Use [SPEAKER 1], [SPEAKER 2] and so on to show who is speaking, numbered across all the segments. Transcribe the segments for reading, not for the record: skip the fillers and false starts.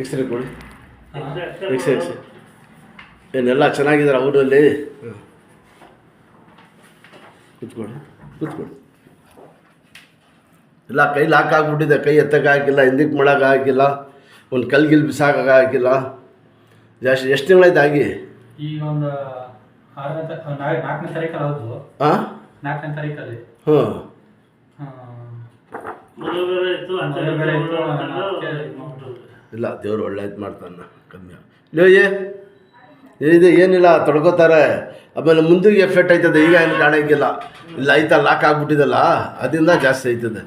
[SPEAKER 1] X ray ಕೊಡಿ. X ray ಏನೆಲ್ಲ ಚೆನ್ನಾಗಿದ್ದಾರೆ ಊರಲ್ಲಿ. ಕೂತ್ಕೊಳ್ಳಿ ಕೂತ್ಕೊಳ್ಳಿ. ಎಲ್ಲ ಕೈ ಲಾಕ್ ಆಗಿಬಿಟ್ಟಿದೆ, ಕೈ ಎತ್ತಕ್ಕೆ ಹಾಕಿಲ್ಲ, ಹಿಂದಕ್ಕೆ ಮಾಡೋಕೆ ಹಾಕಿಲ್ಲ, ಒಂದು ಕಲ್ಗಿಲ್ ಬಿಸಾಕಕ್ಕೆ ಹಾಕಿಲ್ಲ. ಜಾಸ್ತಿ ಎಷ್ಟು ತಿಂಗಳಾಯ್ತು ಆಗಿ?
[SPEAKER 2] ಈಗ ಒಂದು 4ನೇ ತಾರೀಕಲ್ಲಿ ಹೌದು.
[SPEAKER 1] ಹಾಂ
[SPEAKER 2] 4ನೇ ತಾರೀಕಲ್ಲಿ.
[SPEAKER 1] ಇಲ್ಲ, ದೇವ್ರು ಒಳ್ಳೇದು ಮಾಡ್ತಾನೆ. ಕಮ್ಮಿ ಇದೆ, ಏನಿಲ್ಲ, ತೊಡ್ಕೋತಾರೆ. ಆಮೇಲೆ ಮುಂದಿಗೆ ಎಫೆಕ್ಟ್ ಆಯ್ತದೆ. ಈಗ ಏನು ಕಾಣೋಕ್ಕಿಲ್ಲ. ಇಲ್ಲ ಆಯ್ತಾ, ಲಾಕ್ ಆಗಿಬಿಟ್ಟಿದಲ್ಲ, ಅದರಿಂದ ಜಾಸ್ತಿ ಆಯ್ತದೆ.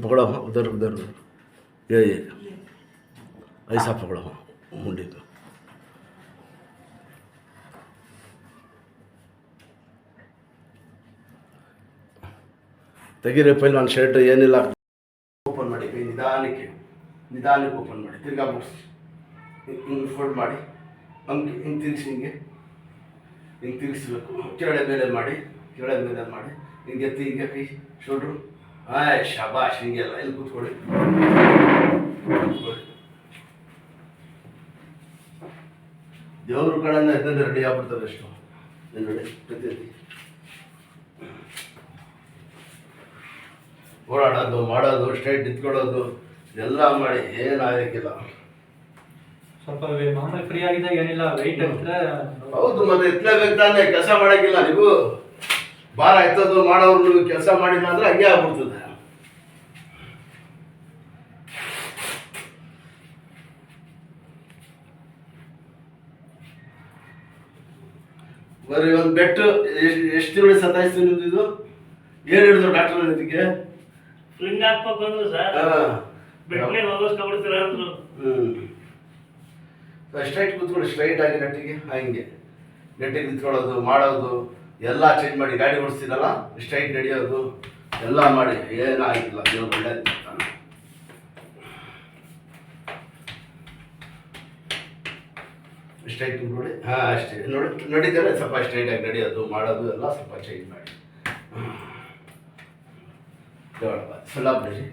[SPEAKER 1] पकड़ो उधर उधर ये ऐसा पकड़ो मुंडी को. ತೆಗೀರಿ ಪೈಲ್ ನನ್ನ ಶರ್ಟ್ ಏನಿಲ್ಲ. ಓಪನ್ ಮಾಡಿ, ಕೈ ನಿಧಾನಕ್ಕೆ ನಿಧಾನಕ್ಕೆ ಓಪನ್ ಮಾಡಿ, ತಿರ್ಗಾ ಬಿಡಿಸಿ, ಹಿಂಗೆ ಫೋಲ್ಡ್ ಮಾಡಿ, ಹಂಗೆ ಹಿಂಗೆ ತಿರ್ಗಿಸಿ, ಹಿಂಗೆ ತಿರ್ಗಿಸ್ಬೇಕು. ಕೆಳಗಡೆ ಮೇಲೆ ಮಾಡಿ, ಕೆಳಗಡೆ ಮೇಲೆ ಮಾಡಿ, ಹಿಂಗೆ ಎತ್ತಿ, ಹಿಂಗೆ ಕೈ ಶೋಲ್ಡ್ರು. ಹಾಂ, ಶಬಾಷ್. ಹಿಂಗೆಲ್ಲ ಇಲ್ಲಿ ಕೂತ್ಕೊಳ್ಳಿ. ದೇವ್ರ ಕಡೆಯಿಂದ ಎತ್ತಂದ್ರೆ ರೆಡಿ ಆಗ್ಬಿಡ್ತಾರೆ ಅಷ್ಟು. ನೋಡಿ ಪ್ರತಿಯೊಂದು ಓಡಾಡೋದು, ಮಾಡೋದು, ಸ್ಟ್ರೈಟ್ ನಿಂತ್ಕೊಳ್ಳೋದು ಎಲ್ಲ ಮಾಡಿ ಏನಾಗಕ್ಕಿಲ್ಲ.
[SPEAKER 2] ಸ್ವಲ್ಪ ಮಾಮೂಲಿ ಫ್ರೀ ಆಗಿದ್ದಾಗ ಏನಿಲ್ಲ, ವೆಯ್ಟ್ ಎತ್ತಿದ್ರೆ.
[SPEAKER 1] ಹೌದು, ಮತ್ತೆ ಎತ್ತಲೇಬೇಕು ತಾನೆ. ಕೆಲಸ ಮಾಡೋಕ್ಕಿಲ್ಲ ನೀವು. ಭಾರ ಎತ್ತೋದು ಮಾಡೋರು ನೀವು ಕೆಲಸ ಮಾಡಿಲ್ಲ ಅಂದ್ರೆ ಹಂಗೆ ಆಗ್ಬಿಡ್ತದೆ. ಬರೀ ಒಂದು ಬೆಟ್ಟು ಎಷ್ಟು ತಿಂಗಳು ಸತಾಯಿಸ್ತು ನಿಮ್ದು? ಇದು ಏನು ಹೇಳಿದ್ರು ಡಾಕ್ಟರ್ ಇದಕ್ಕೆ?
[SPEAKER 3] ಸ್ಪ್ರಿಂಗ್ ಹಾಕ್ಬೇಕು ಅಂದ್ರು ಸರ್. ಬೆಟ್ಟನೆ ಹೋಗಿಸ್ಕೊಬಿಡ್ತೀರ ಅಂದ್ರು.
[SPEAKER 1] ಸ್ಟ್ರೈಟ್ ಕೂತ್ಕೊಳ್ಳಿ, ಸ್ಟ್ರೈಟ್ ಆಗಿ ಗಟ್ಟಿಗೆ, ಹಂಗೆ ಗಟ್ಟಿಗೆ ನಿಂತ್ಕೊಳ್ಳೋದು, ಮಾಡೋದು ಎಲ್ಲ ಚೇಂಜ್ ಮಾಡಿ. ಗಾಡಿ ಓಡಿಸ್ತೀರಲ್ಲ, ಸ್ಟ್ರೈಟ್ ನಡೆಯೋದು ಎಲ್ಲ ಮಾಡಿ. ಏನಾಗಿಲ್ಲ, ದೇವ್ರು ಒಳ್ಳೇದು ಮಾಡ್ತಾನೆ. ಸ್ಟ್ರೈಟ್ ಕೂತ್ಕೊಳ್ಳಿ. ಹಾಂ, ಅಷ್ಟೇ. ನಡೀತಾರೆ ಸ್ವಲ್ಪ ಸ್ಟ್ರೈಟಾಗಿ ನಡೆಯೋದು, ಮಾಡೋದು ಎಲ್ಲ ಸ್ವಲ್ಪ ಚೇಂಜ್ ಮಾಡಿ. ಸ್ವಲ್ಪ ಬಿಡಿ.